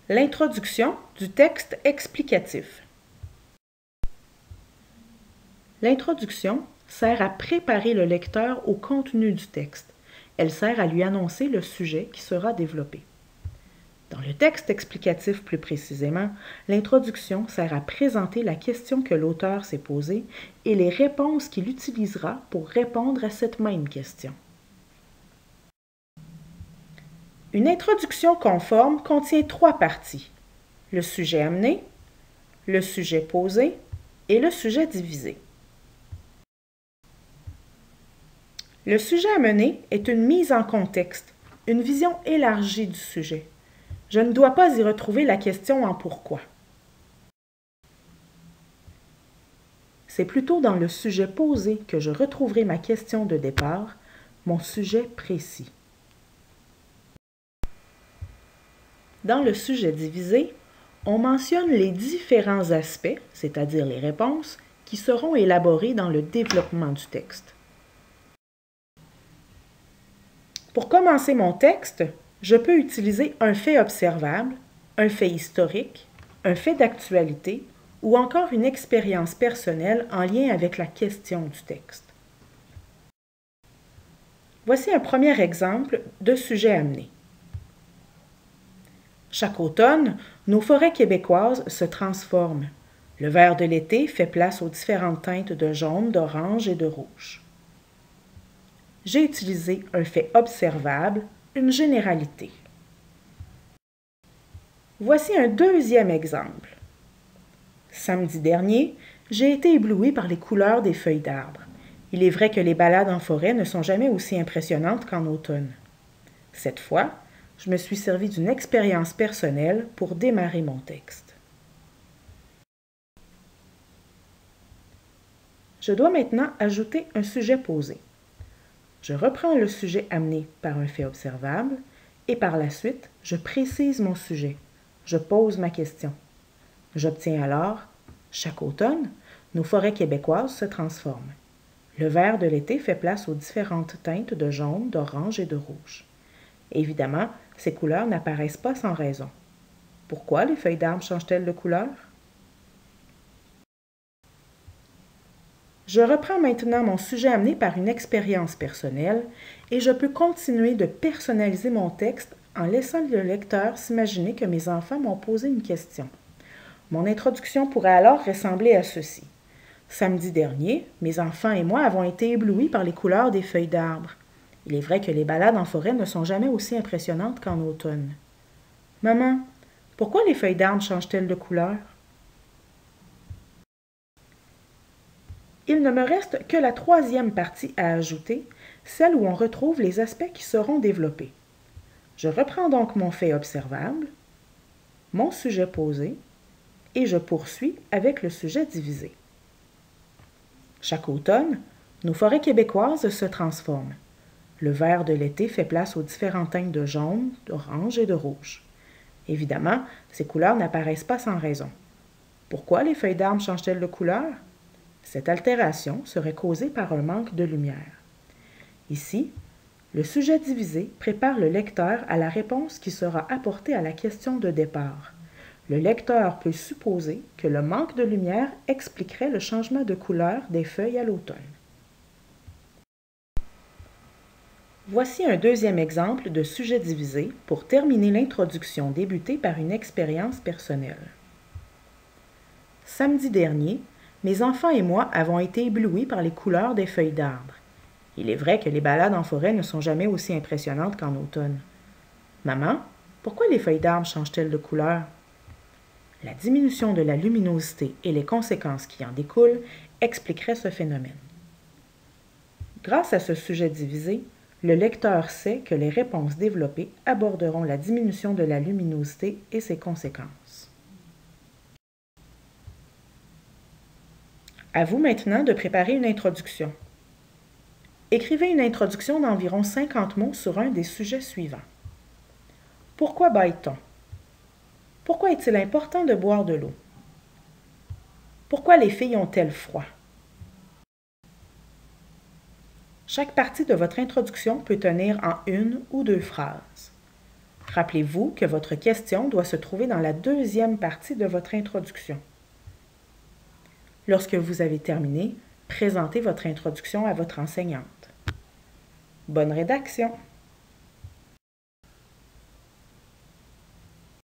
L'introduction du texte explicatif. L'introduction sert à préparer le lecteur au contenu du texte. Elle sert à lui annoncer le sujet qui sera développé. Dans le texte explicatif plus précisément, l'introduction sert à présenter la question que l'auteur s'est posée et les réponses qu'il utilisera pour répondre à cette même question. Une introduction conforme contient 3 parties: le sujet amené, le sujet posé et le sujet divisé. Le sujet amené est une mise en contexte, une vision élargie du sujet. Je ne dois pas y retrouver la question en pourquoi. C'est plutôt dans le sujet posé que je retrouverai ma question de départ, mon sujet précis. Dans le sujet divisé, on mentionne les différents aspects, c'est-à-dire les réponses, qui seront élaborés dans le développement du texte. Pour commencer mon texte, je peux utiliser un fait observable, un fait historique, un fait d'actualité ou encore une expérience personnelle en lien avec la question du texte. Voici un premier exemple de sujet amené. Chaque automne, nos forêts québécoises se transforment. Le vert de l'été fait place aux différentes teintes de jaune, d'orange et de rouge. J'ai utilisé un fait observable, une généralité. Voici un deuxième exemple. Samedi dernier, j'ai été ébloui par les couleurs des feuilles d'arbres. Il est vrai que les balades en forêt ne sont jamais aussi impressionnantes qu'en automne. Cette fois, je me suis servi d'une expérience personnelle pour démarrer mon texte. Je dois maintenant ajouter un sujet posé. Je reprends le sujet amené par un fait observable et par la suite, je précise mon sujet. Je pose ma question. J'obtiens alors « Chaque automne, nos forêts québécoises se transforment. Le vert de l'été fait place aux différentes teintes de jaune, d'orange et de rouge. » Évidemment, ces couleurs n'apparaissent pas sans raison. Pourquoi les feuilles d'arbres changent-elles de couleur? Je reprends maintenant mon sujet amené par une expérience personnelle et je peux continuer de personnaliser mon texte en laissant le lecteur s'imaginer que mes enfants m'ont posé une question. Mon introduction pourrait alors ressembler à ceci. Samedi dernier, mes enfants et moi avons été éblouis par les couleurs des feuilles d'arbres. Il est vrai que les balades en forêt ne sont jamais aussi impressionnantes qu'en automne. Maman, pourquoi les feuilles d'arbres changent-elles de couleur? Il ne me reste que la troisième partie à ajouter, celle où on retrouve les aspects qui seront développés. Je reprends donc mon fait observable, mon sujet posé, et je poursuis avec le sujet divisé. Chaque automne, nos forêts québécoises se transforment. Le vert de l'été fait place aux différentes teintes de jaune, d'orange et de rouge. Évidemment, ces couleurs n'apparaissent pas sans raison. Pourquoi les feuilles d'arbres changent-elles de couleur? Cette altération serait causée par un manque de lumière. Ici, le sujet divisé prépare le lecteur à la réponse qui sera apportée à la question de départ. Le lecteur peut supposer que le manque de lumière expliquerait le changement de couleur des feuilles à l'automne. Voici un deuxième exemple de sujet divisé pour terminer l'introduction débutée par une expérience personnelle. Samedi dernier, mes enfants et moi avons été éblouis par les couleurs des feuilles d'arbres. Il est vrai que les balades en forêt ne sont jamais aussi impressionnantes qu'en automne. Maman, pourquoi les feuilles d'arbres changent-elles de couleur? La diminution de la luminosité et les conséquences qui en découlent expliqueraient ce phénomène. Grâce à ce sujet divisé, le lecteur sait que les réponses développées aborderont la diminution de la luminosité et ses conséquences. À vous maintenant de préparer une introduction. Écrivez une introduction d'environ 50 mots sur un des sujets suivants. Pourquoi bâille-t-on? Pourquoi est-il important de boire de l'eau? Pourquoi les filles ont-elles froid? Chaque partie de votre introduction peut tenir en 1 ou 2 phrases. Rappelez-vous que votre question doit se trouver dans la deuxième partie de votre introduction. Lorsque vous avez terminé, présentez votre introduction à votre enseignante. Bonne rédaction!